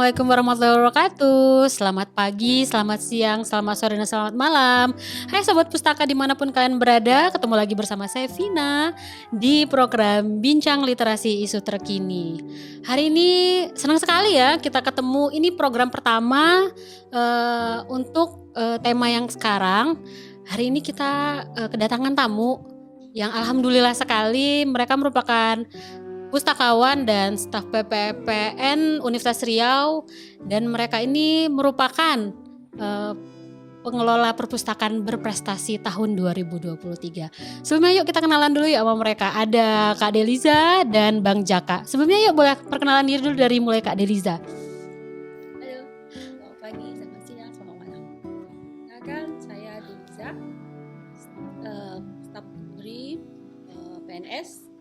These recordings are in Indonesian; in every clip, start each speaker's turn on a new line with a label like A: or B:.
A: Assalamualaikum warahmatullahi wabarakatuh. Selamat pagi, selamat siang, selamat sore, dan selamat malam. Hai Sobat Pustaka dimanapun kalian berada, ketemu lagi bersama saya Vina di program Bincang Literasi Isu Terkini. Hari ini senang sekali ya kita ketemu. Ini program pertama untuk tema yang sekarang. Hari ini kita kedatangan tamu yang alhamdulillah sekali mereka merupakan pustakawan dan staf PPPN Universitas Riau, dan mereka ini merupakan pengelola perpustakaan berprestasi tahun 2023. Sebelumnya yuk kita kenalan dulu ya sama mereka. Ada Kak Deliza dan Bang Jaka. Sebelumnya yuk boleh perkenalan diri dulu dari mulai Kak Deliza.
B: Halo, selamat pagi, selamat siang, selamat malam. Kenalkan, saya Deliza, staf Putri PNS.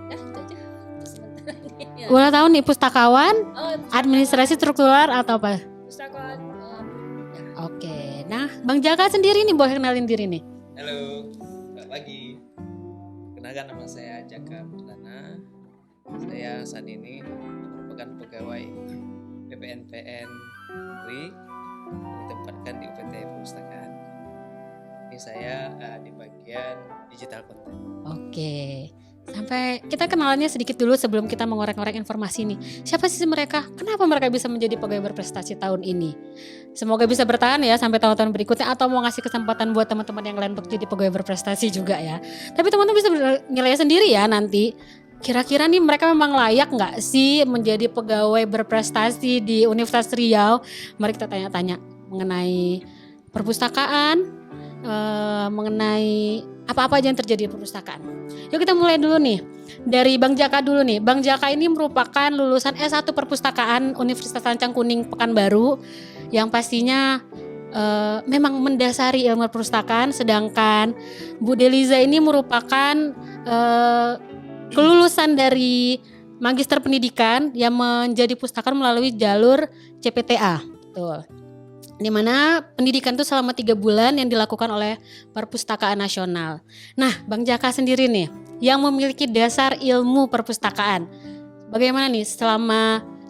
B: Itu aja untuk sementara ini.
A: Boleh tahu nih pustakawan, administrasi struktural atau apa?
B: Pustakawan.
A: Oke, nah Bang Jaka sendiri nih boleh kenalin diri nih.
C: Halo, selamat pagi. Kenalkan, nama saya Jaka Perdana. Saya saat ini merupakan pegawai PPNPN RI, ditempatkan di UPT Perpustakaan. Ini saya di bagian digital content.
A: Oke, sampai kita kenalannya sedikit dulu sebelum kita mengorek-ngorek informasi nih. Siapa sih mereka? Kenapa mereka bisa menjadi pegawai berprestasi tahun ini? Semoga bisa bertahan ya sampai tahun-tahun berikutnya, atau mau ngasih kesempatan buat teman-teman yang lain untuk jadi pegawai berprestasi juga ya. Tapi teman-teman bisa nilai sendiri ya nanti. Kira-kira nih mereka memang layak nggak sih menjadi pegawai berprestasi di Universitas Riau? Mari kita tanya-tanya mengenai perpustakaan, mengenai apa-apa aja yang terjadi di perpustakaan. Yuk kita mulai dulu nih dari Bang Jaka dulu nih. Bang Jaka ini merupakan lulusan S1 Perpustakaan Universitas Lancang Kuning Pekanbaru, yang pastinya memang mendasari ilmu perpustakaan. Sedangkan Bu Deliza ini merupakan kelulusan dari Magister Pendidikan yang menjadi pustakawan melalui jalur CPTA. Betul. Di mana pendidikan itu selama 3 bulan yang dilakukan oleh Perpustakaan Nasional. Nah, Bang Jaka sendiri nih yang memiliki dasar ilmu perpustakaan. Bagaimana nih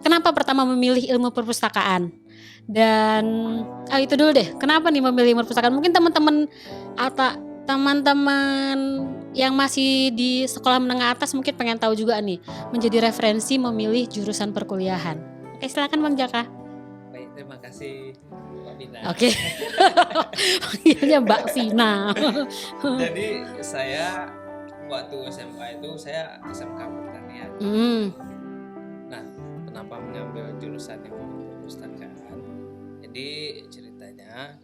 A: kenapa pertama memilih ilmu perpustakaan? Dan itu dulu deh, kenapa nih memilih ilmu perpustakaan? Mungkin teman-teman atau teman-teman yang masih di sekolah menengah atas mungkin pengen tahu juga nih, menjadi referensi memilih jurusan perkuliahan. Oke, silakan Bang Jaka.
C: Baik, terima kasih Mbak Vina.
A: Oke. Iya Mbak Vina.
C: Jadi saya waktu SMA itu saya SMK Pertanian. Nah, kenapa mengambil jurusan ilmu perpustakaan? Jadi ceritanya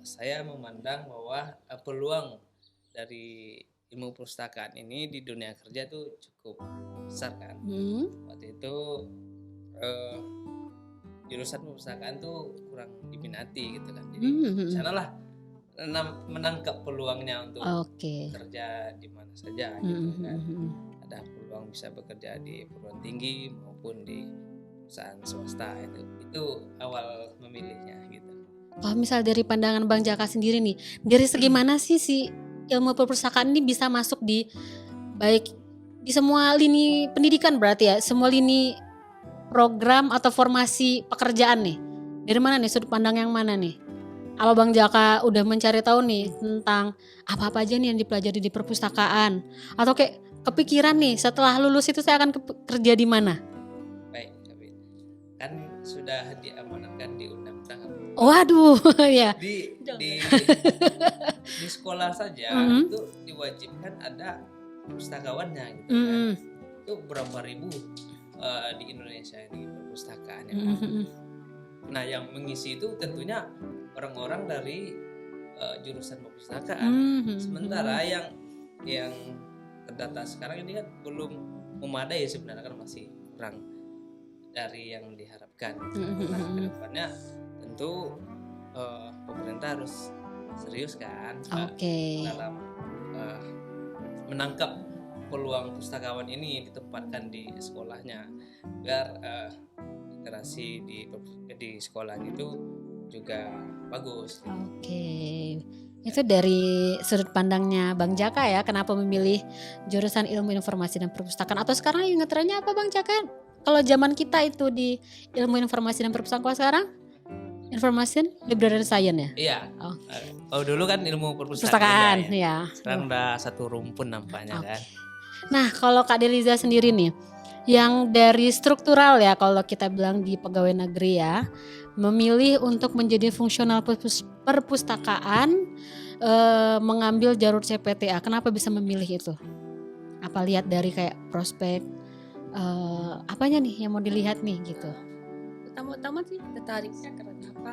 C: saya memandang bahwa peluang dari ilmu perpustakaan ini di dunia kerja tuh cukup besar kan. Waktu itu jurusan perpustakaan tuh kurang diminati gitu kan. Jadi sanalah menangkap peluangnya untuk bekerja di mana saja gitu kan. Ada peluang bisa bekerja di perguruan tinggi maupun di perusahaan swasta, itu awal memilihnya gitu.
A: Kalau misal dari pandangan Bang Jaka sendiri nih, dari segi mana sih si ilmu perpustakaan ini bisa masuk di baik di semua lini pendidikan, berarti ya, semua lini program atau formasi pekerjaan nih? Dari mana nih, sudut pandang yang mana nih? Apa Bang Jaka udah mencari tahu nih tentang apa-apa aja nih yang dipelajari di perpustakaan? Atau kayak kepikiran nih setelah lulus itu saya akan kerja di mana?
C: Baik, kan sudah diamanatkan di undang-undang.
A: Waduh, ya.
C: Di sekolah saja itu diwajibkan ada pustakawannya gitu kan. Itu berapa ribu di Indonesia ini perpustakaan yang nah yang mengisi itu tentunya orang-orang dari jurusan perpustakaan. Sementara yang terdata sekarang ini kan belum memadai sebenarnya, kan masih kurang dari yang diharapkan. Nah, kedepannya tentu pemerintah harus serius kan dalam menangkap peluang pustakawan ini ditempatkan di sekolahnya, biar literasi di sekolahnya itu juga bagus.
A: Itu dari sudut pandangnya Bang Jaka ya, kenapa memilih jurusan ilmu informasi dan perpustakaan. Atau sekarang yang ngetrennya apa Bang Jaka? kalau zaman kita itu di ilmu informasi dan perpustakaan sekarang information library science ya.
C: Iya.
A: Oh.
C: Dulu kan ilmu
A: Perpustakaan
C: perpustakaan ya.
A: ya.
C: Sekarang udah satu rumpun nampaknya
A: Oke.
C: kan.
A: Nah, kalau Kak Deliza sendiri nih, yang dari struktural ya kalau kita bilang di pegawai negeri ya, memilih untuk menjadi fungsional perpustakaan, mengambil jalur CPTA. Kenapa bisa memilih itu? Apa lihat dari kayak prospek, apanya nih yang mau dilihat nih gitu?
B: Pertama-tama sih tertariknya karena apa?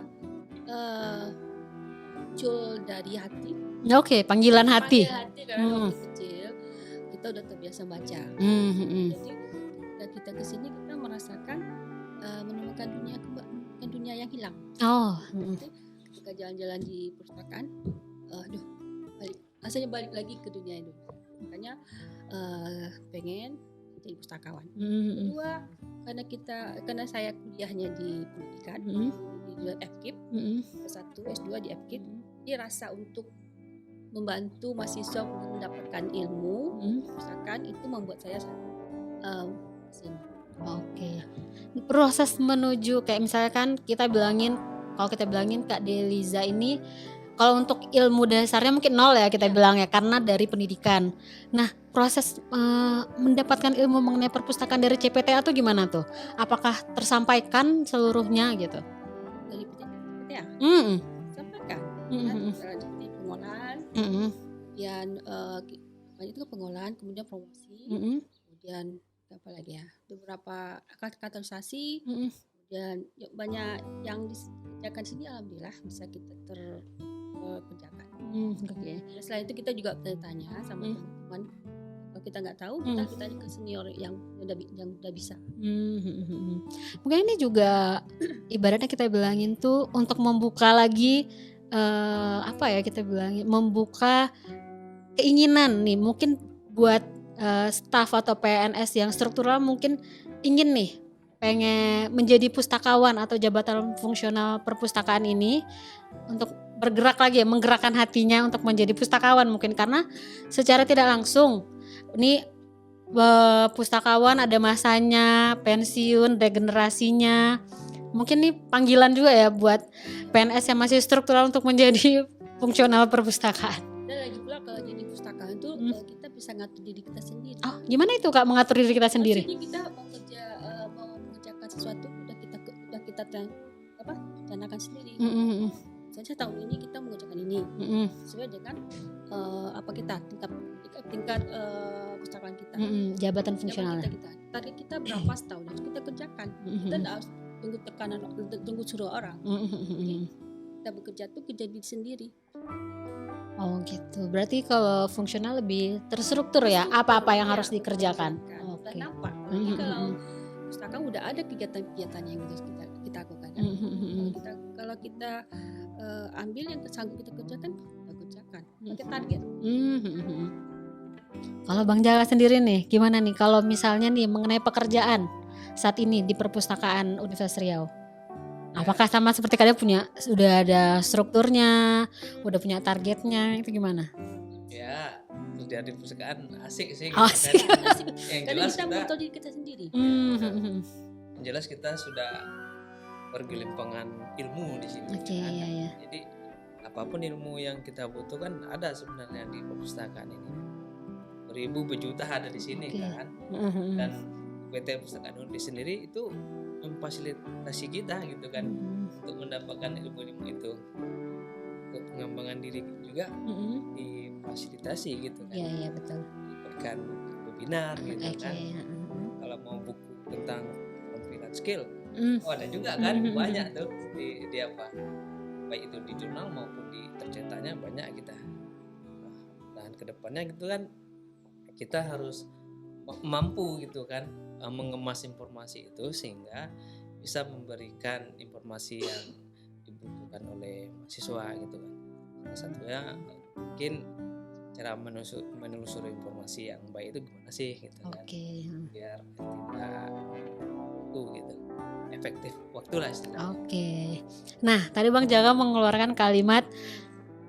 B: Muncul dari hati.
A: Oke, panggilan hati.
B: Panggil hati karena waktu kecil kita udah terbiasa baca. Jadi ketika kita kesini kita merasakan menemukan dunia yang hilang.
A: Oh.
B: Jadi, ketika jalan-jalan di perpustakaan, rasanya balik lagi ke dunia itu. Makanya pengen jadi pustakawan. Kedua, karena saya kuliahnya di pendidikan di FKIP, S1, S2 di FKIP, dia rasa untuk membantu mahasiswa untuk mendapatkan ilmu perpustakaan itu membuat saya sini.
A: Oke. Proses menuju kayak misalkan kalau kita bilangin Kak Deliza ini kalau untuk ilmu dasarnya mungkin 0 ya kita bilang ya karena dari pendidikan. Nah, proses mendapatkan ilmu mengenai perpustakaan dari CPTA tuh gimana tuh? Apakah tersampaikan seluruhnya gitu?
B: Dari PTA sampaikan di pengolahan, kemudian banyak itu pengolahan, kemudian promosi, kemudian apa lagi ya, beberapa katalisasi, kemudian banyak yang dikerjakan sini alhamdulillah bisa kita kerjakan.
A: Okay.
B: Selain itu kita juga bertanya sama teman-teman, kalau kita nggak tahu kita tanya ke senior yang udah bisa.
A: Mungkin ini juga ibaratnya kita bilangin tuh untuk membuka lagi kita bilangin membuka keinginan nih mungkin buat staf atau PNS yang struktural mungkin ingin nih pengen menjadi pustakawan atau jabatan fungsional perpustakaan ini untuk bergerak lagi ya, menggerakkan hatinya untuk menjadi pustakawan mungkin karena secara tidak langsung ini pustakawan ada masanya, pensiun, regenerasinya. Mungkin nih panggilan juga ya buat PNS yang masih struktural untuk menjadi fungsional perpustakaan.
B: Dan lagi pula kalau jadi pustakaan itu kita bisa ngatur diri kita sendiri.
A: Oh, gimana itu Kak mengatur diri kita sendiri?
B: Maksudnya kita mau mengerjakan sesuatu udah kita rencanakan sendiri. Saja tahun ini kita mengerjakan ini sesuai dengan tingkat pustakaan kita.
A: Jabatan fungsional.
B: Target kita berapa setahun harus kita kerjakan. Kita tidak harus tunggu suruh orang. Kita bekerja tuh kerja diri sendiri.
A: Oh gitu. Berarti kalau fungsional lebih terstruktur ya. Apa-apa yang harus dikerjakan.
B: Oke. Dan nampak. Jadi kalau pustakaan udah ada kegiatan-kegiatan yang harus kita lakukan. Kalau kita ambil yang sanggup kita kerjakan, kita kerjakan. Pakai target.
A: Kalau Bang Jaka sendiri nih, gimana nih kalau misalnya nih mengenai pekerjaan saat ini di perpustakaan Universitas Riau? Apakah sama seperti kalian sudah ada strukturnya, udah punya targetnya, itu gimana?
C: Ya, kerja di perpustakaan asik sih.
A: Asik.
C: Yang
B: Karena
C: jelas
B: kita mengatur diri kita sendiri.
C: Yang jelas kita sudah bergelimpangan ilmu di sini.
A: Oke, iya.
C: Jadi apapun ilmu yang kita butuhkan ada sebenarnya di perpustakaan ini. Beribu berjuta ada di sini kan. Dan PT Perpustakaan Undi sendiri itu memfasilitasi kita gitu kan untuk mendapatkan ilmu-ilmu itu. Untuk pengembangan diri juga difasilitasi gitu kan.
A: Iya betul.
C: Diberikan webinar gitu kan. Kalau mau buku tentang confidence skill, ada juga kan banyak tuh di apa, baik itu di jurnal maupun di tercetaknya banyak kita. Dan kedepannya gitu kan kita harus mampu gitu kan mengemas informasi itu sehingga bisa memberikan informasi yang dibutuhkan oleh mahasiswa gitu kan. Salah satunya mungkin cara menelusuri informasi yang baik itu gimana sih gitu kan. Biar tidak gitu efektif waktu lah istilahnya.
A: Nah tadi Bang Jaka mengeluarkan kalimat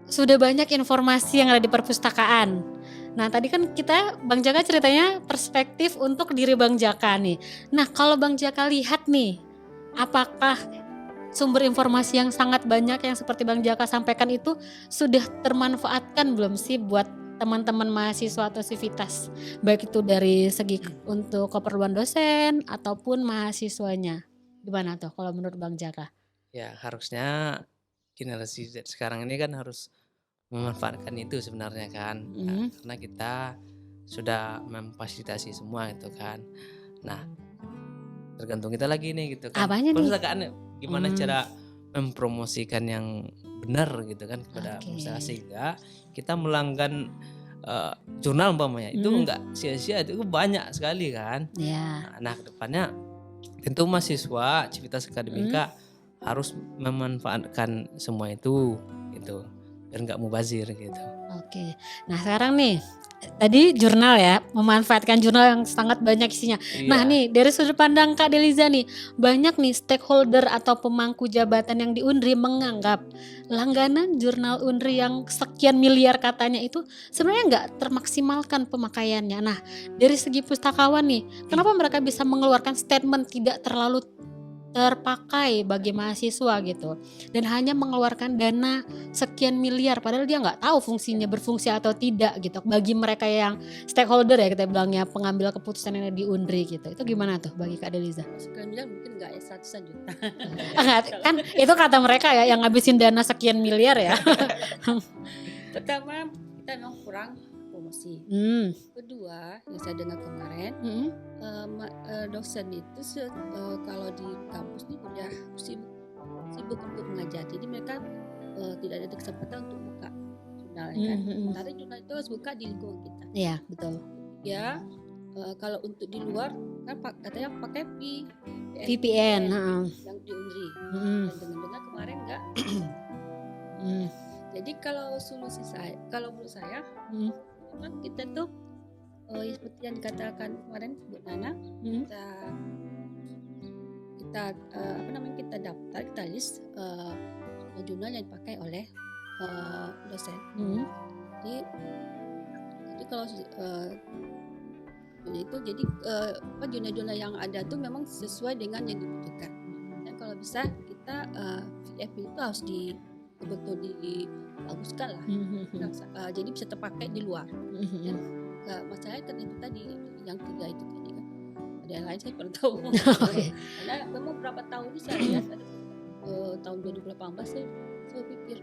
A: sudah banyak informasi yang ada di perpustakaan. Nah tadi kan Bang Jaka ceritanya perspektif untuk diri Bang Jaka nih. Nah kalau Bang Jaka lihat nih, apakah sumber informasi yang sangat banyak yang seperti Bang Jaka sampaikan itu sudah termanfaatkan belum sih buat teman-teman mahasiswa atau sivitas, baik itu dari segi untuk keperluan dosen ataupun mahasiswanya? Gimana tuh kalau menurut Bang Jaka?
C: Ya harusnya generasi Z sekarang ini kan harus memanfaatkan itu sebenarnya kan. Nah, karena kita sudah memfasilitasi semua itu kan. Nah tergantung kita lagi nih gitu kan.
A: Apanya nih?
C: Perpustakaan gimana cara mempromosikan yang benar gitu kan kepada pengusaha, sehingga kita melanggan jurnal umpamanya itu enggak sia-sia, itu banyak sekali kan. Nah kedepannya tentu mahasiswa civitas akademika harus memanfaatkan semua itu gitu, biar nggak mubazir gitu.
A: Oke, nah sekarang nih tadi jurnal ya, memanfaatkan jurnal yang sangat banyak isinya. Nah nih dari sudut pandang Kak Deliza nih, banyak nih stakeholder atau pemangku jabatan yang di Unri menganggap langganan jurnal Unri yang sekian miliar katanya itu sebenarnya nggak termaksimalkan pemakaiannya. Nah dari segi pustakawan nih, kenapa mereka bisa mengeluarkan statement tidak terlalu terpakai bagi mahasiswa gitu, dan hanya mengeluarkan dana sekian miliar padahal dia nggak tahu fungsinya berfungsi atau tidak gitu bagi mereka yang stakeholder ya kita bilangnya, pengambil keputusan yang ada di Unri gitu. Itu gimana tuh bagi Kak Deliza?
B: Sekian miliar mungkin nggak ya 100 juta.
A: Kan itu kata mereka ya yang ngabisin dana sekian miliar ya.
B: Pertama kita memang kurang promosi. Kedua yang saya dengar kemarin dosen itu kalau di kampus ini udah sibuk untuk mengajar, jadi mereka tidak ada kesempatan untuk buka jurnal kan. Karena jurnal itu harus buka di lingkungan kita. Iya betul. Ya kalau untuk di luar kan katanya pakai VPN yang di Unri. Dan dengar-dengar kemarin enggak. Jadi kalau menurut saya memang kita tuh seperti yang dikatakan kemarin Bu Nana, kita daftar, kita list jurnal yang dipakai oleh dosen. Jadi kalau jurnal-jurnal yang ada tuh memang sesuai dengan yang dibutuhkan. Dan kalau bisa kita VFP itu harus betul dibaguskan lah. Jadi bisa terpakai di luar. Masalahnya kan itu tadi yang 3 itu tadi kan. Ada yang lain saya kurang tahu. Karena memang berapa tahun ini saya lihat ada tahun 2018 saya pikir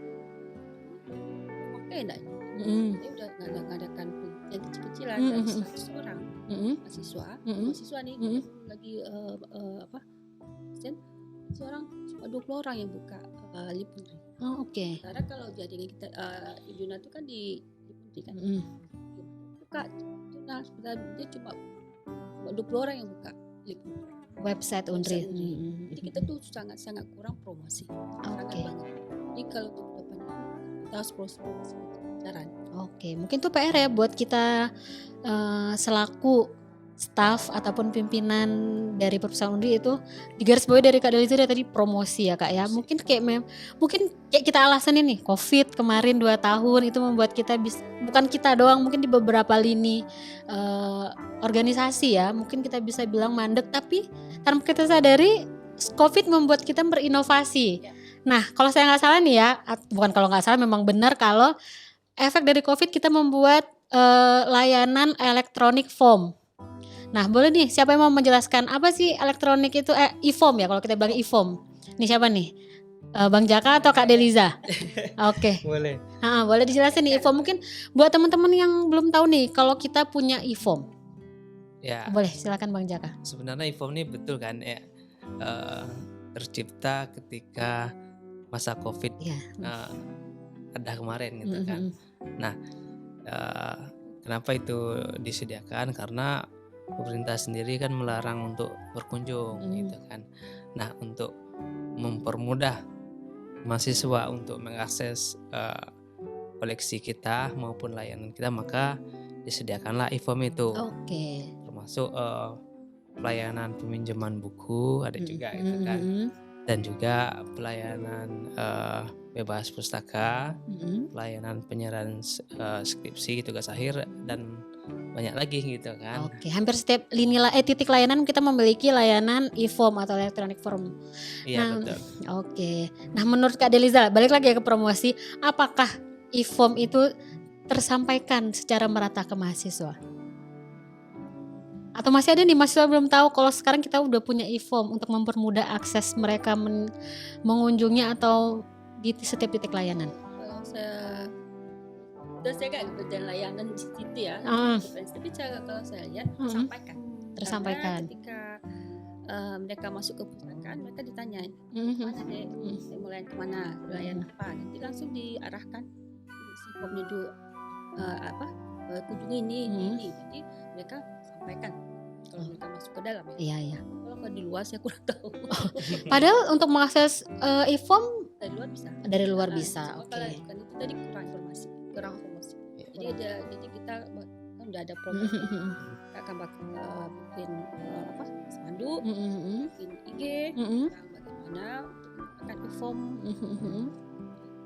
B: pakai enggak? Saya udah ngadakan yang kecil-kecilan dari 100 orang mahasiswa nih lagi seorang cuma 20 orang yang buka Lipundri. Karena kalau jaringan kita jurnal itu kan di Lipundri kan. Buka jurnal sebenarnya dia cuma 20 orang yang buka Lipundri.
A: Website Unri.
B: Jadi kita tuh sangat kurang promosi. Sangat banget. Jadi kalau untuk depannya kita harus promosi pelajaran.
A: Mungkin tuh PR ya buat kita selaku staff ataupun pimpinan dari perpustakaan Unri itu digarisbawahi dari Kak Deliza tadi promosi ya Kak ya. Mungkin kayak kita alasan ini Covid kemarin 2 tahun itu membuat kita bukan kita doang, mungkin di beberapa lini organisasi ya, mungkin kita bisa bilang mandek, tapi tanpa kita sadari Covid membuat kita berinovasi. Nah kalau saya nggak salah nih ya, bukan kalau nggak salah, memang benar kalau efek dari Covid kita membuat layanan elektronik form. Nah boleh nih, siapa yang mau menjelaskan apa sih elektronik itu, e-form ya kalau kita bilang e-form. Nih siapa nih? Bang Jaka atau Kak Deliza?
C: Boleh.
A: Boleh dijelasin nih e-form, mungkin buat teman-teman yang belum tahu nih kalau kita punya e-form.
C: Ya.
A: Boleh silakan Bang Jaka.
C: Sebenarnya e-form ini betul kan ya, tercipta ketika masa Covid ada kemarin gitu kan. Nah kenapa itu disediakan? Karena pemerintah sendiri kan melarang untuk berkunjung gitu kan. Nah untuk mempermudah mahasiswa untuk mengakses koleksi kita maupun layanan kita, maka disediakanlah e-form itu. Termasuk pelayanan peminjaman buku ada juga gitu kan. Dan juga pelayanan bebas pustaka, pelayanan penyerahan skripsi, tugas akhir, dan banyak lagi gitu kan.
A: Oke, hampir setiap titik layanan kita memiliki layanan e-form atau electronic form.
C: Iya, betul.
A: Oke. Nah, menurut Kak Deliza, balik lagi ya ke promosi, apakah e-form itu tersampaikan secara merata ke mahasiswa? Atau masih ada nih mahasiswa belum tahu kalau sekarang kita udah punya e-form untuk mempermudah akses mereka mengunjungi atau di setiap titik layanan?
B: Kalau saya kan berjalan layanan di situ ya, tapi kalau saya lihat tersampaikan. Karena ketika mereka masuk ke perpustakaan, mereka ditanyain mana deh, saya mulai kemana, layanan apa, nanti langsung diarahkan si formnya dulu kunjungi ini. Jadi mereka sampaikan kalau mereka masuk ke dalam ya.
A: Iya.
B: Kalau di luar saya kurang tahu.
A: Padahal untuk mengakses e-form
B: dari luar bisa.
A: bisa.
B: Oke. Kan itu tadi kurang informasi. Jadi kita kan udah ada program. Kita akan bikin spanduk, bikin IG, bagaimana untuk menggunakan e-form.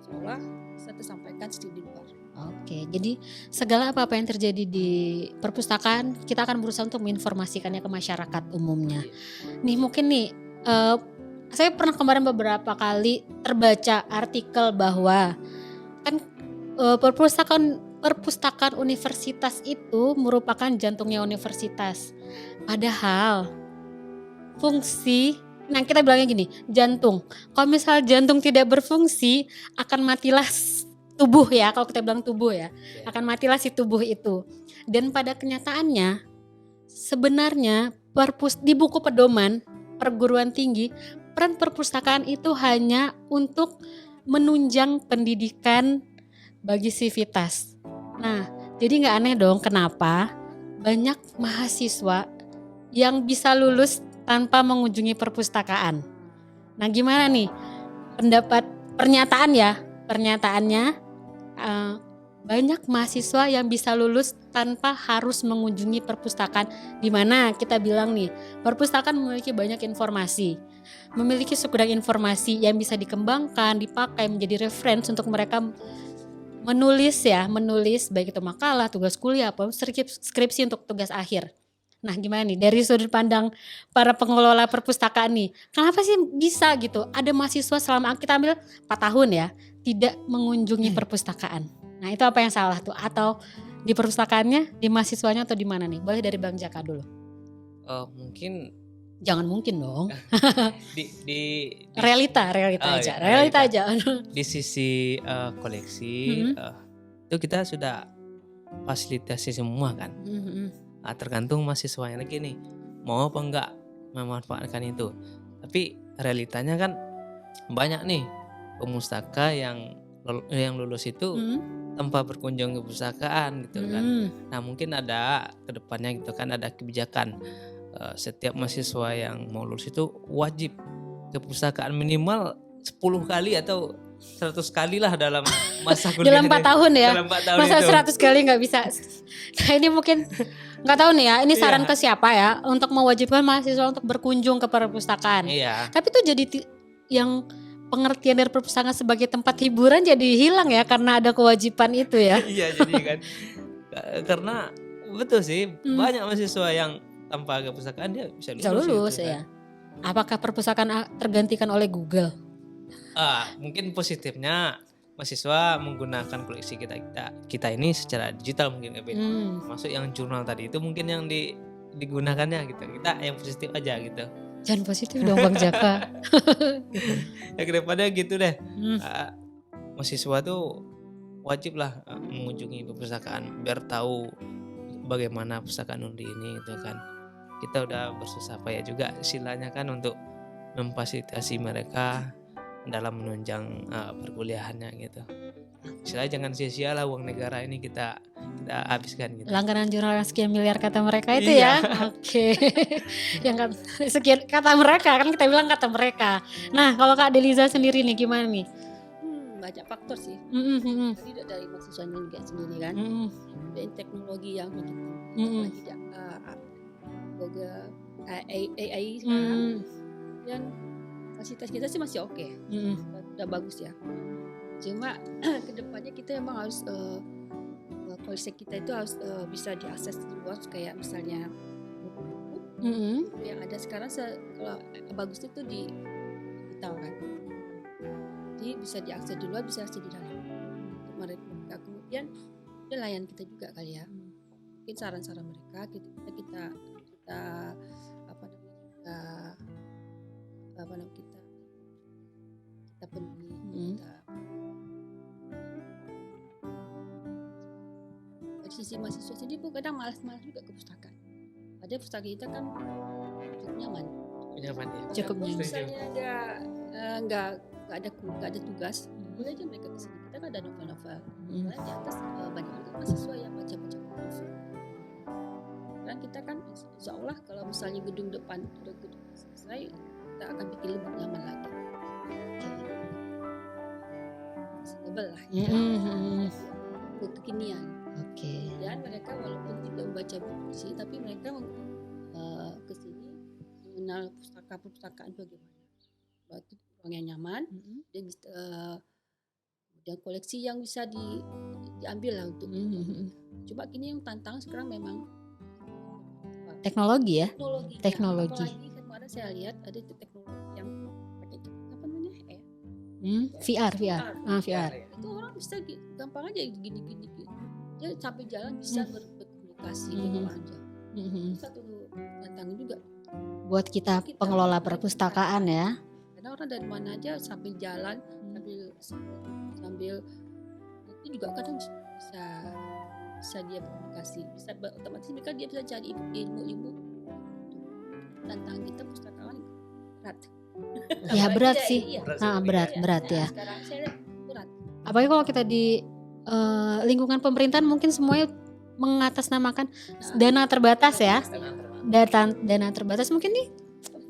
B: Seolah bisa tersampaikan di luar.
A: Oke, jadi segala apa yang terjadi di perpustakaan kita akan berusaha untuk menginformasikannya ke masyarakat umumnya. Nih mungkin nih saya pernah kemarin beberapa kali terbaca artikel bahwa kan perpustakaan universitas itu merupakan jantungnya universitas. Padahal fungsi, nah kita bilangnya gini, jantung. Kalau misal jantung tidak berfungsi akan matilah tubuh ya, kalau kita bilang tubuh ya, akan matilah si tubuh itu. Dan pada kenyataannya sebenarnya di buku pedoman perguruan tinggi, peran perpustakaan itu hanya untuk menunjang pendidikan bagi sivitas. Nah, jadi gak aneh dong kenapa banyak mahasiswa yang bisa lulus tanpa mengunjungi perpustakaan. Nah gimana nih pernyataannya banyak mahasiswa yang bisa lulus tanpa harus mengunjungi perpustakaan, di mana kita bilang nih perpustakaan memiliki banyak informasi, memiliki segudang informasi yang bisa dikembangkan, dipakai menjadi reference untuk mereka menulis baik itu makalah, tugas kuliah, atau skripsi untuk tugas akhir. Nah gimana nih dari sudut pandang para pengelola perpustakaan nih, kenapa sih bisa gitu ada mahasiswa selama kita ambil 4 tahun ya tidak mengunjungi perpustakaan? Nah itu apa yang salah tuh? Atau di perpustakaannya, di mahasiswanya, atau di mana nih? Boleh dari Bang Jaka dulu.
C: Mungkin.
A: Jangan mungkin dong.
C: di
A: realita aja.
C: Di sisi koleksi itu kita sudah fasilitasi semua kan. Tergantung mahasiswanya lagi nih mau apa enggak memanfaatkan itu. Tapi realitanya kan banyak nih pemustaka yang lulus itu tanpa berkunjung ke perpustakaan gitu kan. Nah mungkin ada kedepannya gitu kan, ada kebijakan setiap mahasiswa yang mau lulus itu wajib ke perpustakaan minimal 10 kali atau 100 kali lah dalam masa kuliah.
A: Dalam 4 tahun ya.
C: Dalam 4 tahun
A: masa
C: itu.
A: 100 kali nggak bisa. Nah ini mungkin nggak tahu nih ya. Ini saran ke siapa ya untuk mewajibkan mahasiswa untuk berkunjung ke perpustakaan.
C: Iya.
A: Tapi itu jadi yang pengertian dari perpustakaan sebagai tempat hiburan jadi hilang ya karena ada kewajiban itu ya.
C: Iya jadi kan. Karena betul sih banyak mahasiswa yang tanpa ke perpustakaan dia bisa lulus
A: gitu, ya. Kan? Apakah perpustakaan tergantikan oleh Google?
C: Mungkin positifnya mahasiswa menggunakan koleksi kita ini secara digital mungkin ya. Masuk yang jurnal tadi itu mungkin yang digunakannya gitu. Kita yang positif aja gitu.
A: Jangan positif dong Bang Jaka.
C: Ya kedepannya gitu deh. Mahasiswa tuh wajib lah mengunjungi perpustakaan biar tahu bagaimana perpustakaan Undi ini itu kan. Kita udah bersusah payah juga istilahnya kan untuk memfasilitasi mereka dalam menunjang perkuliahannya gitu. Istilahnya jangan sia-sia lah uang negara ini kita habiskan gitu.
A: Langganan jurnal yang sekian miliar kata mereka itu ya. Oke. Yang sekian kata mereka kan kita bilang kata mereka. Nah kalau Kak Deliza sendiri nih gimana nih?
B: Banyak faktor sih. Jadi dari mahasiswanya juga sendiri kan. Dan teknologi yang begitu. Google AI sekarang dan fasilitas kita sih masih oke. Udah bagus ya. Cuma kedepannya kita emang harus koleksi kita itu harus bisa diakses luas, kayak misalnya buku yang ada sekarang kalau bagus itu di digital kan, jadi bisa diakses di luar, bisa akses di dalam untuk mereka. Kemudian layan kita juga kali ya, mungkin saran-saran mereka kita kita penuhi. Dari sisi mahasiswa sendiri pun kadang malas-malas juga ke pustakaan. Padahal pustaka kita kan cukup nyaman.
C: Nyaman ya.
A: Cukup
B: Walaupun
A: nyaman.
B: misalnya nggak ada tugas, boleh aja mereka kesini. Kita kan ada novel-novel. Karena di atas banyak juga mahasiswa yang baca-baca novel. Dan kita kan insya Allah kalau misalnya gedung depan udah gedung selesai, kita akan bikin lebih nyaman lagi. Sustainable lah ya. Kekinian.
A: Oke.
B: Dan mereka walaupun tidak membaca buku di sini, tapi mereka ke sini mengenal perpustakaan bagaimana. Berarti ruang yang nyaman, dan kemudian koleksi yang bisa diambil lah untuk. Cuma kini yang tantangan sekarang memang
A: Teknologi ya.
B: Teknologi. Apalagi kemarin saya lihat ada itu teknologi yang pakai apa namanya
A: VR. VR.
B: Itu orang bisa gampang aja gini. Dia sampai jalan bisa berkomunikasi dengan orang jauh. Itu satu tantangan juga
A: Buat kita pengelola perpustakaan ya.
B: karena orang dari mana aja sambil jalan sambil itu juga kadang bisa dia komunikasi, bisa otomatis mereka dia bisa cari ilmu. Tantangan kita pustakaan berat.
A: Ya berat
B: Iya,
A: sih.
B: iya.
A: Berat ya.
B: Sekarang saya lihat berat.
A: Apalagi kalau kita di lingkungan pemerintahan mungkin semuanya mengatasnamakan dana terbatas ya. Dana terbatas mungkin nih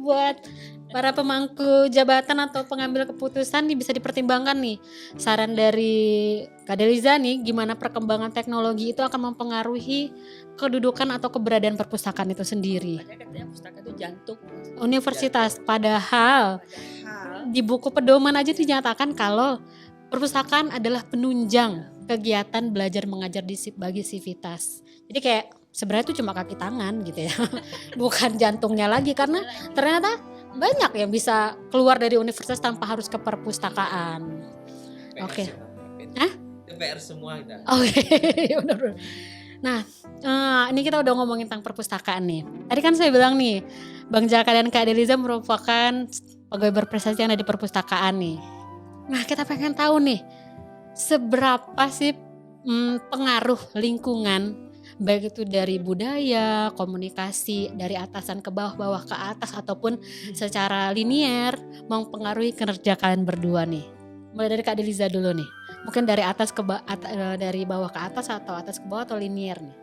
A: buat para pemangku jabatan atau pengambil keputusan nih bisa dipertimbangkan nih saran dari Kak Deliza nih, gimana perkembangan teknologi itu akan mempengaruhi kedudukan atau keberadaan perpustakaan itu sendiri.
B: Makanya katanya pustaka itu jantung
A: Universitas, padahal di buku pedoman aja dinyatakan kalau perpustakaan adalah penunjang kegiatan belajar mengajar bagi sivitas. Jadi kayak sebenarnya itu cuma kaki tangan gitu ya, bukan jantungnya lagi, karena ternyata banyak yang bisa keluar dari universitas tanpa harus ke perpustakaan. Oke. Hah?
C: PR semua kita.
A: Oke, benar. Nah, ini kita udah ngomongin tentang perpustakaan nih. Tadi kan saya bilang nih, Bang Jaka dan Kak Deliza merupakan pegawai berprestasi yang ada di perpustakaan nih. Nah, kita pengen tahu nih, seberapa sih pengaruh lingkungan, baik itu dari budaya, komunikasi, dari atasan ke bawah ke atas, ataupun secara linier mempengaruhi kinerja kalian berdua nih. Mulai dari Kak Deliza dulu nih. Mungkin dari atas ke dari bawah ke atas atau atas ke bawah atau linier nih.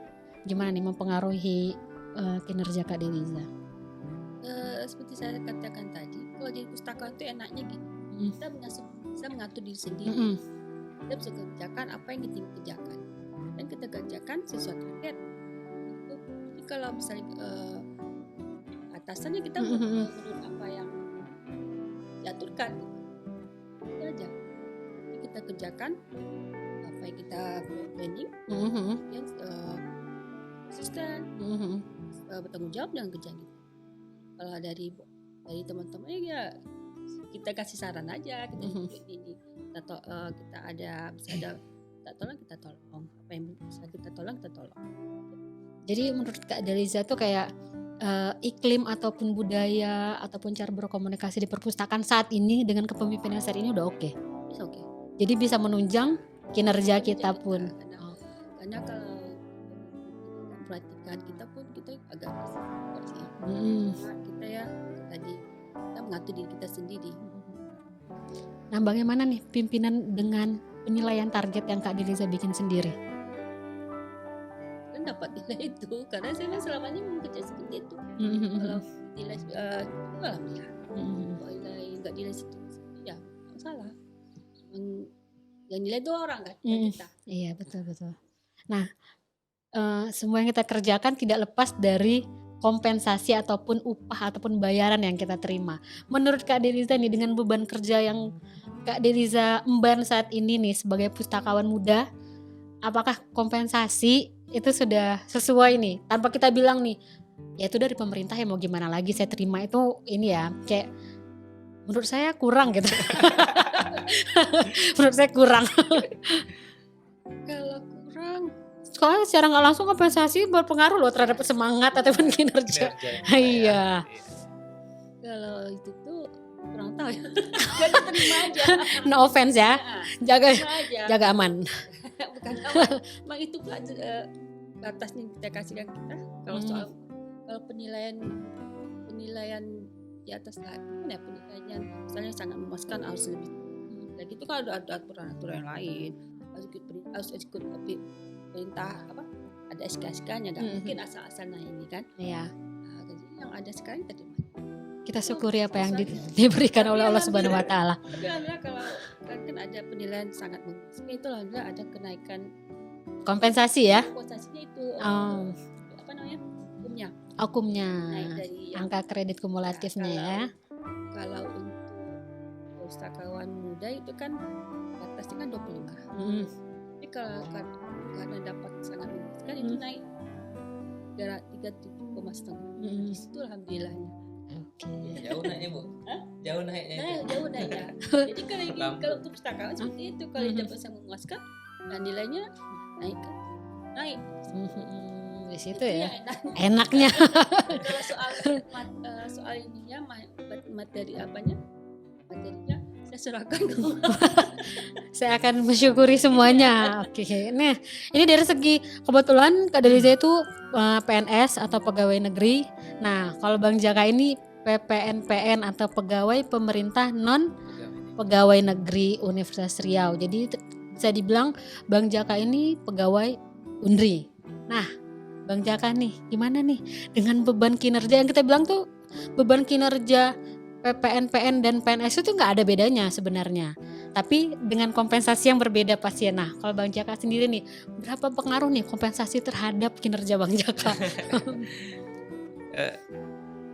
A: Gimana nih mempengaruhi kinerja Kak Deliza?
B: Seperti saya katakan tadi, kalau jadi pustaka itu enaknya gini. Kita bisa mengatur diri sendiri. Kita bisa kerjakan apa yang kita ingin kerjakan. Dan kita kerjakan sesuai target. Jadi kalau misalnya atasannya kita menurut apa yang diaturkan, itu aja. Jadi kita kerjakan apa yang kita planning, yang konsisten, bertanggung jawab dengan kerjaan kita. Kalau dari teman-teman ya kita kasih saran aja, kita ini kita ada kita tolong apa yang bisa kita tolong.
A: Jadi menurut Kak Deliza tuh kayak iklim ataupun budaya ataupun cara berkomunikasi di perpustakaan saat ini dengan kepemimpinan saat ini udah oke.
B: Oke.
A: Jadi bisa menunjang kinerja kita pun.
B: Karena kalau perhatikan kita pun kita agak sih. Kita ya tadi kita mengatur diri kita sendiri.
A: Nah, bagaimana nih pimpinan dengan penilaian target yang Kak Deliza bikin sendiri?
B: Kan dapat nilai itu karena saya kan selama ini bekerja seperti itu. Kalau nilai alhamdulillah. Kalau nggak nilai situ ya nggak salah. Yang nilai itu orang kan kita.
A: Iya betul. Nah, semua yang kita kerjakan tidak lepas dari kompensasi ataupun upah ataupun bayaran yang kita terima. Menurut Kak Deliza nih, dengan beban kerja yang Kak Deliza emban saat ini nih sebagai pustakawan muda, apakah kompensasi itu sudah sesuai nih? Tanpa kita bilang nih, ya itu dari pemerintah ya mau gimana lagi, saya terima itu ini ya kayak menurut saya kurang gitu. Menurut saya kurang.
B: Kalau kurang,
A: Soalnya secara nggak langsung kompensasi berpengaruh loh terhadap semangat ataupun kinerja. Iya.
B: kalau itu tuh kurang tahu ya. Jadi terima aja.
A: No offense ya. Jaga
B: Terima aja.
A: jaga aman.
B: Bukan aman. Emang itu batasnya yang kita kasihkan kita. Kalau soal kalau penilaian di atas lah, ya penilaian misalnya sangat memuaskan harus lebih. Lagi itu kan ada aturan-aturan yang lain. Harus ikut perintah apa? Ada SK-nya, nggak mungkin asal-asal ini kan.
A: Iya.
B: Nah, jadi yang ada sekarang tadi.
A: Kita syukuri apa yang diberikan oleh Allah Subhanahu wa taala.
B: Tapi alhamdulillah kalau kan ada penilaian sangat memuaskan, itu alhamdulillah ada kenaikan
A: Kompensasi ya.
B: kompensasinya itu apa namanya?
A: Hukumnya.
B: Naik dari
A: Angka kredit kumulatifnya ya.
B: Kalau untuk pustakawan muda itu kan batasnya kan 25. Tapi kalau karena dapat sangat memuaskan itu naik 37,5. Itu alhamdulillahnya.
A: Oke.
C: Jauh naiknya Bu? Jauh naiknya itu?
B: Jauh naiknya. Jadi kalau untuk pustakawan seperti itu kalau dapat sangat memuaskan, nah nilainya naik.
A: Di situ
B: Itu
A: ya.
B: yang
A: Enaknya.
B: Kalau soal ininya materi apanya? Materinya saya serahkan.
A: Saya akan mensyukuri semuanya. Oke. Nah, ini dari segi kebetulan Kak Deliza itu PNS atau pegawai negeri. Nah, kalau Bang Jaka ini PPNPN atau pegawai pemerintah non pegawai negeri Universitas Riau. Jadi bisa dibilang Bang Jaka ini pegawai Unri. Nah, Bang Jaka nih, gimana nih dengan beban kinerja yang kita bilang tuh beban kinerja PPNPN dan PNS itu nggak ada bedanya sebenarnya. Tapi dengan kompensasi yang berbeda pasti. Nah, kalau Bang Jaka sendiri nih, berapa pengaruh nih kompensasi terhadap kinerja Bang Jaka?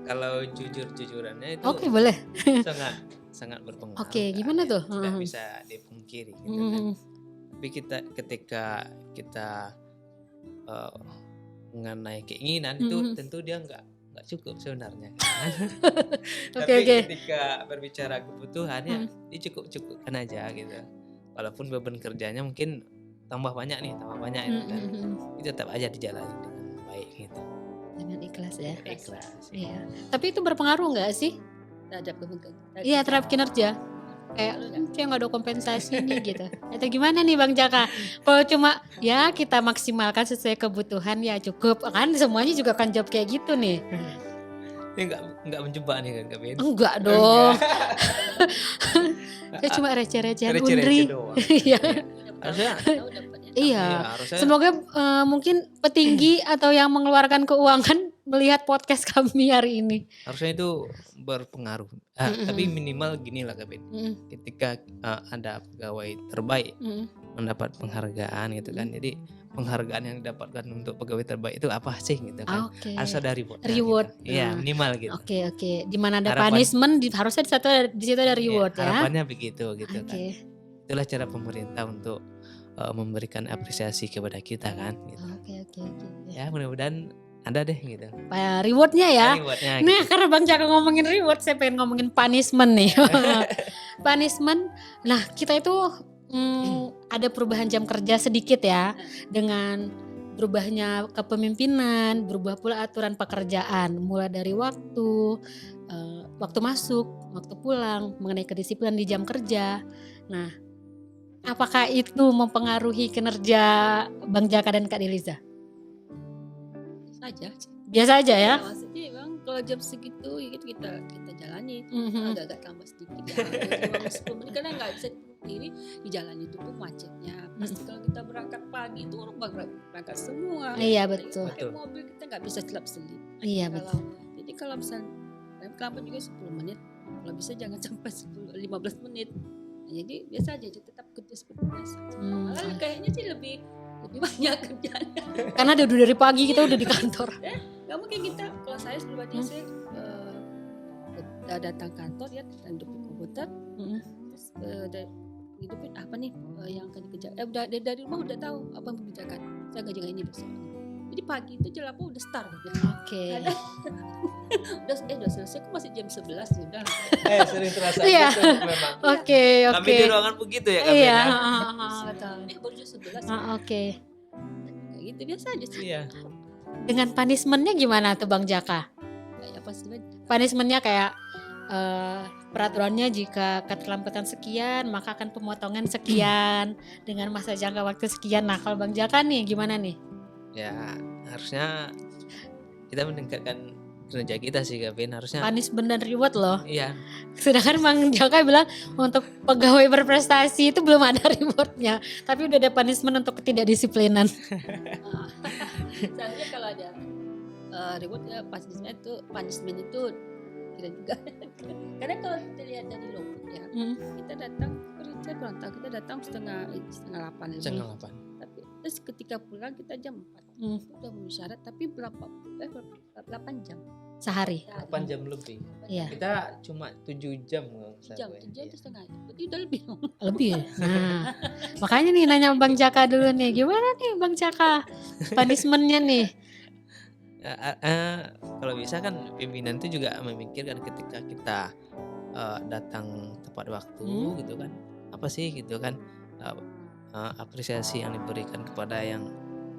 C: Kalau jujur-jujurannya itu
A: Oke, boleh.
C: sangat berpengaruh.
A: Oke, gimana tuh?
C: Tidak bisa dipungkiri gitu kan. Tapi kita mengenai keinginan itu tentu dia nggak cukup sebenarnya kan? Tapi ketika berbicara kebutuhannya dia cukupkan aja gitu. Walaupun beban kerjanya mungkin tambah banyak itu kan, itu tetap aja dijalani dengan baik gitu.
A: Dengan ikhlas ya.
C: Ikhlas.
A: Iya. Tapi itu berpengaruh nggak sih? Iya, terhadap kinerja. Kayak nggak ada kompensasi nih gitu. Atau gimana nih Bang Jaka? Kalau cuma ya kita maksimalkan sesuai kebutuhan ya cukup kan, semuanya juga kan jawab kayak gitu nih.
C: Ini nggak menjebak nih kan Kak Ben?
A: Enggak dong. Saya cuma receh-recehan Unri. Iya. Iya. Semoga mungkin petinggi atau yang mengeluarkan keuangan melihat podcast kami hari ini.
C: Harusnya itu berpengaruh. Tapi minimal gini lah Kak Ben. Ketika ada pegawai terbaik mendapat penghargaan gitu kan. Jadi penghargaan yang didapatkan untuk pegawai terbaik itu apa sih gitu kan? Harus ada reward. Gitu. Iya, minimal gitu.
A: Oke. Di mana ada punishment harusnya di situ ada reward ya.
C: Harapannya begitu gitu kan. Itulah cara pemerintah untuk memberikan apresiasi kepada kita kan gitu.
A: Oke.
C: Ya, mudah-mudahan ada deh gitu.
A: Rewardnya ya.
C: Rewardnya,
A: nah
C: gitu.
A: Karena Bang Jaka ngomongin reward, saya pengen ngomongin punishment nih. Punishment. Nah kita itu ada perubahan jam kerja sedikit ya. Dengan berubahnya kepemimpinan, berubah pula aturan pekerjaan. Mulai dari waktu masuk, waktu pulang, mengenai kedisiplinan di jam kerja. Nah, apakah itu mempengaruhi kinerja Bang Jaka dan Kak Deliza? Biasa aja ya.
B: Maksudnya bang kalau jam segitu ya kita jalani, agak tambah sedikit ya. 10 menit karena nggak bisa dipungkiri di jalan itu tuh macetnya. Pasti kalau kita berangkat pagi itu orang berangkat semua.
A: Iya betul.
B: Pakai mobil kita nggak bisa selip-selip.
A: Iya betul.
B: Jadi kalau misalnya kelapa juga 10 menit, kalau bisa jangan sampai 15 menit. Nah, jadi biasa aja tetap kerja seperti biasa. Malah kayaknya sih lebih banyak kerjanya.
A: Karena udah dari pagi kita udah di kantor.
B: Gak mungkin kita, kalau saya pribadi saya datang kantor ya dan duduk di komputer, terus hidupin apa nih yang akan dikerjakan. Udah dari rumah udah tahu apa yang dikerjakan. Saya kerjakan ini besok. Jadi pagi itu jam 8 udah start gitu.
A: Oke.
B: Udah selesai, kok masih jam 11 sudah.
C: Sering terasa
A: Iya.
C: gitu memang.
A: Oke.
C: Kami di ruangan begitu ya kami
A: Iya,
C: ya.
A: betul.
B: Baru jam 11.
A: Oke.
B: Kayak gitu biasa aja sih.
C: Iya.
A: Dengan punishment-nya gimana tuh Bang Jaka?
B: Kayak apa sih?
A: Punishment-nya kayak peraturannya jika keterlambatan sekian maka akan pemotongan sekian dengan masa jangka waktu sekian. Nah kalau Bang Jaka nih gimana nih?
C: Ya harusnya kita meningkatkan kinerja kita sih Gavin, harusnya.
A: Punishment dan reward loh.
C: Iya.
A: Sedangkan Bang Jaka bilang untuk pegawai berprestasi itu belum ada rewardnya, tapi udah ada punishment untuk ketidakdisiplinan.
B: Seharusnya kalau ada reward ya punishment itu kira juga. Karena kalau kita lihat dari Lombok ya, kita datang kerja kurang tahu, kita datang setengah 8 lebih.
C: Setengah 8.
B: Tapi terus ketika pulang kita jam 4. Udah memenuhi syarat tapi 8 jam
A: Sehari.
C: 8 jam lebih.
A: Iya.
C: Kita cuma 7 jam kalau nggak salah.
B: 7 jam itu setengah. Berarti udah lebih.
A: Lebih ya? Nah, makanya nih nanya Bang Jaka dulu nih, gimana nih Bang Jaka punishment-nya nih?
C: Kalau bisa kan pimpinan itu juga memikirkan ketika kita datang tepat waktu gitu kan, apa sih gitu kan, apresiasi yang diberikan kepada yang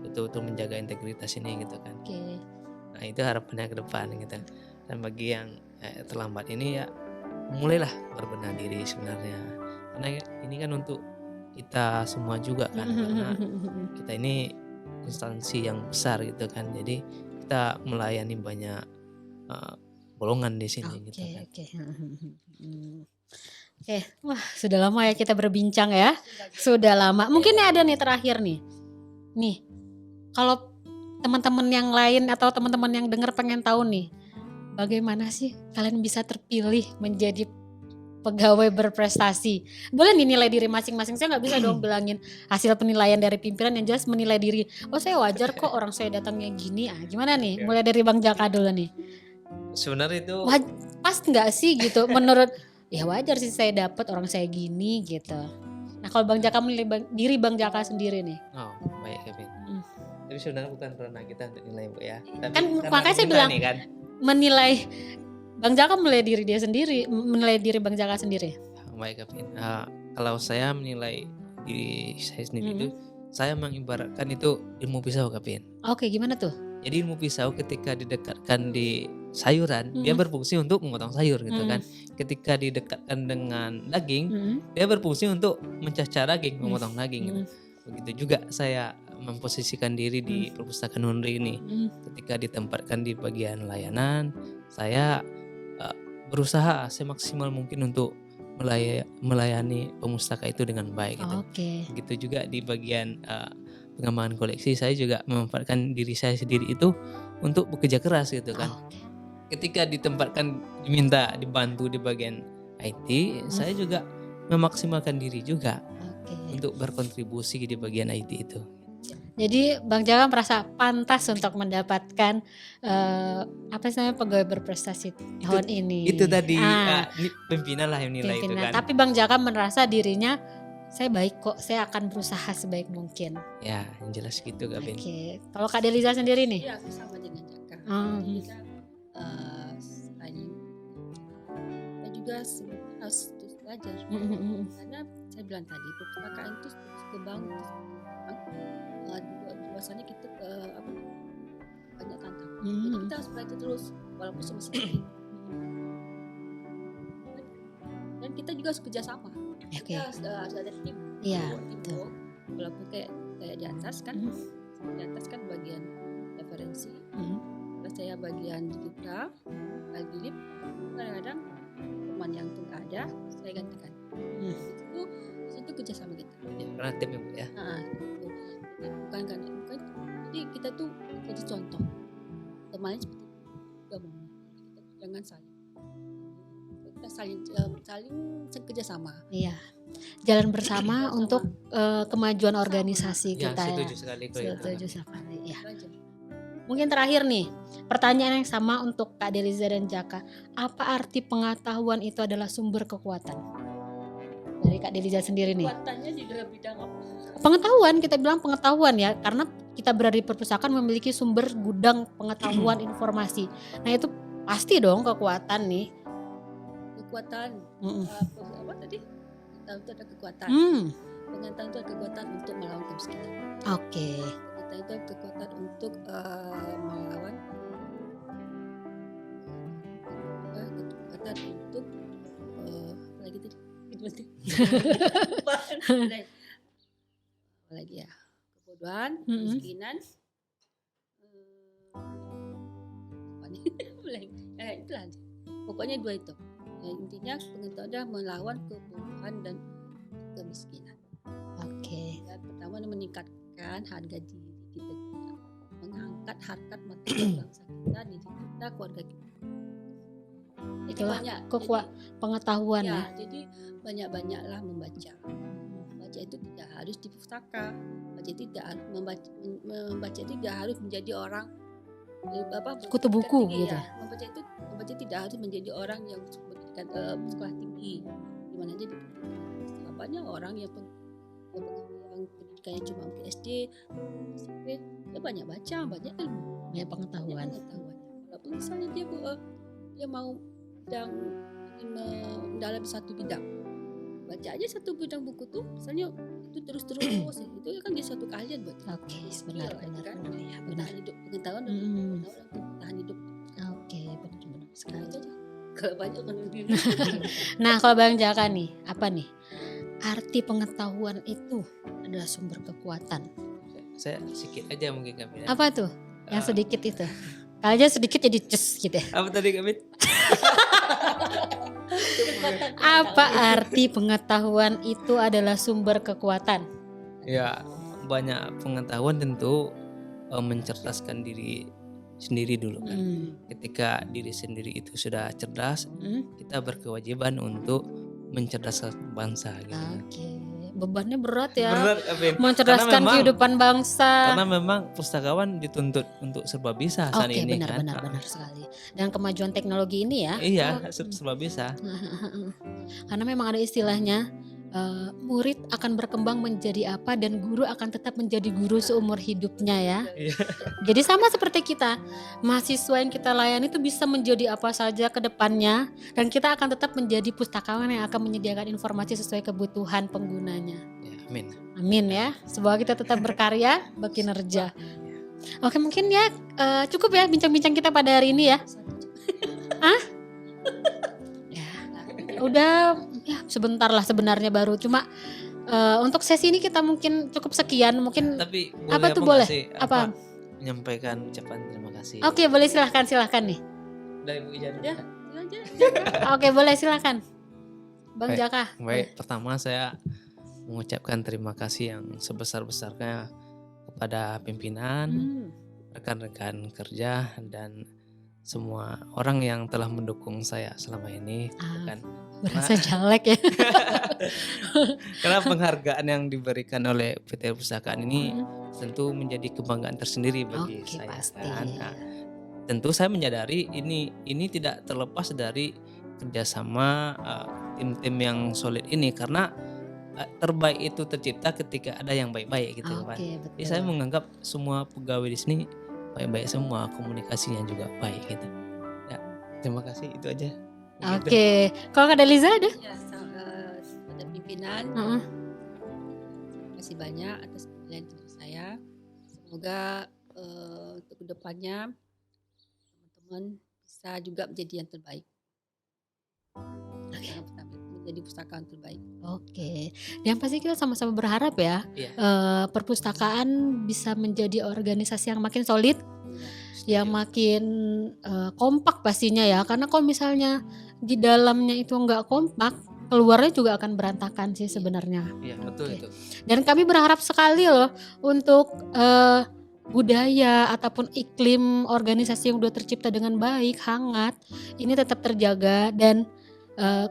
C: betul-betul menjaga integritas ini gitu kan.
A: Oke.
C: Nah itu harapannya ke depan gitu. Dan bagi yang terlambat ini ya mulailah berbenah diri sebenarnya, karena ini kan untuk kita semua juga kan, karena kita ini instansi yang besar gitu kan, jadi kita melayani banyak golongan di sini gitu kan.
A: Oke, wah sudah lama ya kita berbincang ya, sudah lama. Mungkin ada nih terakhir nih, kalau teman-teman yang lain atau teman-teman yang dengar pengen tahu nih, bagaimana sih kalian bisa terpilih menjadi pegawai berprestasi? Boleh nih nilai diri masing-masing. Saya nggak bisa dong bilangin hasil penilaian dari pimpinan, yang jelas menilai diri. Oh saya wajar kok orang saya datangnya gini. Gimana nih? Mulai dari Bang Jaka dulu nih.
C: Sebenarnya itu
A: Pas nggak sih gitu? Menurut ya wajar sih saya dapat orang saya gini gitu. Nah kalau Bang Jaka menilai diri Bang Jaka sendiri nih.
C: Oh baik Kevin. Tapi sebenarnya bukan karena kita untuk nilai Bu ya. Tapi
A: Kan makanya saya bilang
C: kan,
A: menilai Bang Jaka menilai diri dia sendiri, menilai diri Bang Jaka sendiri.
C: baik Kevin. Kalau saya menilai diri saya sendiri itu, saya mengibaratkan itu ilmu pisau Kevin.
A: Oke, gimana tuh?
C: Jadi ilmu pisau ketika didekatkan di sayuran, dia berfungsi untuk memotong sayur gitu kan. Ketika didekatkan dengan daging, dia berfungsi untuk mencacah daging, memotong daging gitu. Begitu juga saya memposisikan diri di perpustakaan Unri ini. Ketika ditempatkan di bagian layanan, saya berusaha semaksimal mungkin untuk melayani pemustaka itu dengan baik gitu. Begitu juga di bagian pengembangan koleksi, saya juga memanfaatkan diri saya sendiri itu untuk bekerja keras gitu kan. Ketika ditempatkan diminta dibantu di bagian IT, saya juga memaksimalkan diri juga untuk berkontribusi di bagian IT itu.
A: Jadi Bang Jaka merasa pantas untuk mendapatkan apa namanya pegawai berprestasi tahun ini.
C: Itu tadi pimpinan lah yang nilai itu kan.
A: Tapi Bang Jaka merasa dirinya saya baik kok, saya akan berusaha sebaik mungkin.
C: Ya, yang jelas gitu Kak Ben.
A: Kalau Kak Deliza sendiri nih?
B: Iya, sama dengan Jaka. Kita juga harus terus belajar. Karena saya bilang tadi perpustakaan itu terus kembang, bahwasanya kita banyak tantangan. Jadi kita harus belajar terus walaupun semestinya. Dan kita juga harus kerjasama. Kita harus ada tim.
A: Iya,
B: betul. Walaupun kayak di atas kan, bagian referensi. Terus saya bagian digital, algilip. Kadang-kadang teman yang tuh nggak ada, saya gantikan. Itu kerjasama kita.
C: Karena tim ya Bu ya.
B: Gitu. Bukan. Jadi kita tuh jadi contoh. Temannya seperti juga mau. Jangan saling kerjasama.
A: Iya. Jalan bersama untuk kemajuan organisasi kita ya.
C: Setuju sekali.
A: Setuju sekali ya. Mungkin terakhir nih, pertanyaan yang sama untuk Kak Deliza dan Jaka. Apa arti pengetahuan itu adalah sumber kekuatan? dari Kak Deliza sendiri nih?
B: Kekuatannya di dalam bidang apa?
A: Pengetahuan, kita bilang pengetahuan ya, karena kita berada di perpustakaan memiliki sumber gudang pengetahuan informasi. Nah itu pasti dong kekuatan nih.
B: Kekuatan
A: Mm-mm.
B: apa tadi? Pengetahuan itu ada kekuatan. Pengetahuan itu ada kekuatan untuk melawan kemiskinan.
A: Oke.
B: Pengetahuan itu ada kekuatan untuk melawan kekuatan untuk apa lagi tadi? Apa lagi ya? Kebodohan, kemiskinan. Apa nih? Itulah. Pokoknya 2 itu. Ya, intinya pengetahuan adalah melawan kebodohan dan kemiskinan.
A: Oke.
B: Dan pertama meningkatkan harga diri kita juga, mengangkat harkat martabat bangsa kita, diri kita, keluarga kita.
A: Itulah
B: banyak
A: pengetahuan ya.
B: Jadi banyak-banyaklah membaca. Membaca itu tidak harus di pustaka. Membaca itu tidak harus menjadi orang
A: kutu buku gitu.
B: Ya. Membaca tidak harus menjadi orang yang pendidikan sekolah tinggi. Dimana aja banyak orang yang pendidikannya cuma mungkin SD, SMP, dia banyak baca, banyak ilmu,
A: banyak pengetahuan.
B: Walaupun misalnya dia mau mendalami satu bidang, baca aja satu bidang buku tuh, misalnya itu terus itu kan jadi satu kalian buat.
A: Oke, benar
B: kan?
A: Ya, benar.
B: Hidup, pengetahuan dan tahan hidup.
A: Oke, benar sekali.
B: Kalau banyak kan.
A: Nah, kalau Bang Jaka nih, apa nih? Arti pengetahuan itu adalah sumber kekuatan.
C: Saya sedikit aja mungkin Kak.
A: Apa tuh? Yang sedikit itu. Kalau aja sedikit jadi cus gitu ya.
C: Apa tadi Kak?
A: Apa arti pengetahuan itu adalah sumber kekuatan?
C: Ya, banyak pengetahuan tentu mencerdaskan diri sendiri dulu kan. Ketika diri sendiri itu sudah cerdas, kita berkewajiban untuk mencerdaskan bangsa gitu.
A: Oke. Bebannya berat ya.
C: Berat,
A: mencerdaskan kehidupan bangsa.
C: Karena memang pustakawan dituntut untuk serba bisa saat ini kan.
A: Oke, benar sekali. Dan kemajuan teknologi ini ya.
C: Iya, serba bisa.
A: Karena memang ada istilahnya, murid akan berkembang menjadi apa dan guru akan tetap menjadi guru seumur hidupnya ya.
C: Iya.
A: Jadi sama seperti kita, mahasiswa yang kita layani itu bisa menjadi apa saja ke depannya, dan kita akan tetap menjadi pustakawan yang akan menyediakan informasi sesuai kebutuhan penggunanya.
C: Ya, amin.
A: Amin ya. Semoga kita tetap berkarya, berkinerja. Oke, mungkin ya cukup ya bincang-bincang kita pada hari ini ya. Hah? Ya, udah ya sebentar lah sebenarnya baru. Cuma untuk sesi ini kita mungkin cukup sekian. Mungkin
C: tapi
A: apa tuh boleh?
C: Apa? Menyampaikan ucapan terima kasih.
A: Oke, boleh silahkan nih.
C: Dari Bu Ijana.
B: Ya,
A: Oke, boleh silahkan. Bang Jaka.
C: Baik, pertama saya mengucapkan terima kasih yang sebesar-besarnya kepada pimpinan, rekan-rekan kerja, dan semua orang yang telah mendukung saya selama ini.
A: Berasa jelek ya.
C: Karena penghargaan yang diberikan oleh PT Perpustakaan ini tentu menjadi kebanggaan tersendiri bagi saya.
A: Pasti.
C: Nah, tentu saya menyadari ini tidak terlepas dari kerjasama tim-tim yang solid ini, karena terbaik itu tercipta ketika ada yang baik-baik gitu kan. Jadi saya menganggap semua pegawai di sini baik-baik semua, komunikasinya juga baik gitu. Ya, terima kasih, itu aja.
A: Oke. Kalau Kak Deliza ada?
B: Ya, pada pimpinan. Terima kasih banyak atas pilihan saya. Semoga untuk kedepannya teman-teman bisa juga menjadi yang terbaik. Menjadi pustakaan terbaik.
A: Oke. Yang pasti kita sama-sama berharap ya, perpustakaan bisa menjadi organisasi yang makin solid, yang makin kompak pastinya ya. Karena kalau misalnya di dalamnya itu nggak kompak, keluarnya juga akan berantakan sih sebenarnya.
C: Iya, betul itu.
A: Dan kami berharap sekali loh untuk budaya ataupun iklim organisasi yang sudah tercipta dengan baik, hangat, ini tetap terjaga, dan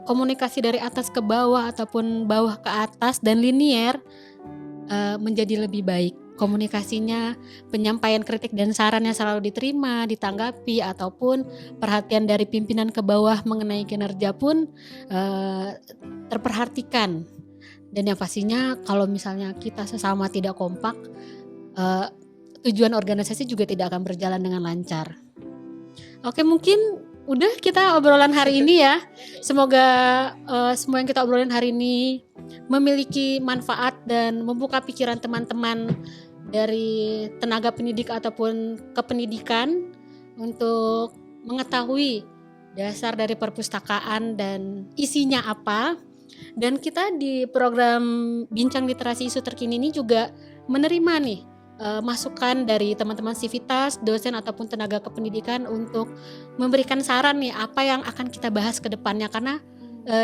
A: komunikasi dari atas ke bawah ataupun bawah ke atas dan linier menjadi lebih baik. Komunikasinya, penyampaian kritik dan sarannya selalu diterima, ditanggapi, ataupun perhatian dari pimpinan ke bawah mengenai kinerja pun terperhatikan. Dan yang pastinya kalau misalnya kita sesama tidak kompak, tujuan organisasi juga tidak akan berjalan dengan lancar. Oke, mungkin udah kita obrolan hari ini ya. Semoga semua yang kita obrolin hari ini memiliki manfaat dan membuka pikiran teman-teman dari tenaga pendidik ataupun kependidikan untuk mengetahui dasar dari perpustakaan dan isinya apa. Dan kita di program Bincang Literasi Isu Terkini ini juga menerima nih masukan dari teman-teman Civitas, dosen ataupun tenaga kependidikan untuk memberikan saran nih apa yang akan kita bahas ke depannya, karena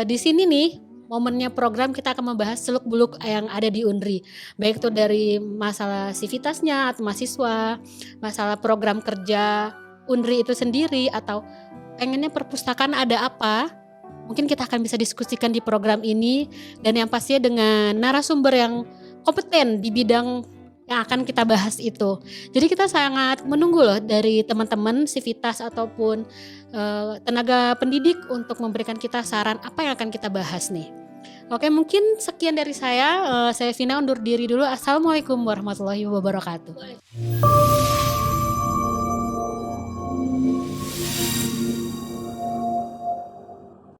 A: di sini nih momennya program kita akan membahas seluk-beluk yang ada di UNRI, baik itu dari masalah Civitasnya atau mahasiswa, masalah program kerja UNRI itu sendiri, atau pengennya perpustakaan ada apa. Mungkin kita akan bisa diskusikan di program ini, dan yang pastinya dengan narasumber yang kompeten di bidang yang akan kita bahas itu. Jadi kita sangat menunggu loh dari teman-teman Civitas ataupun tenaga pendidik untuk memberikan kita saran apa yang akan kita bahas nih. Oke, mungkin sekian dari saya. Saya Vina undur diri dulu. Assalamualaikum warahmatullahi wabarakatuh.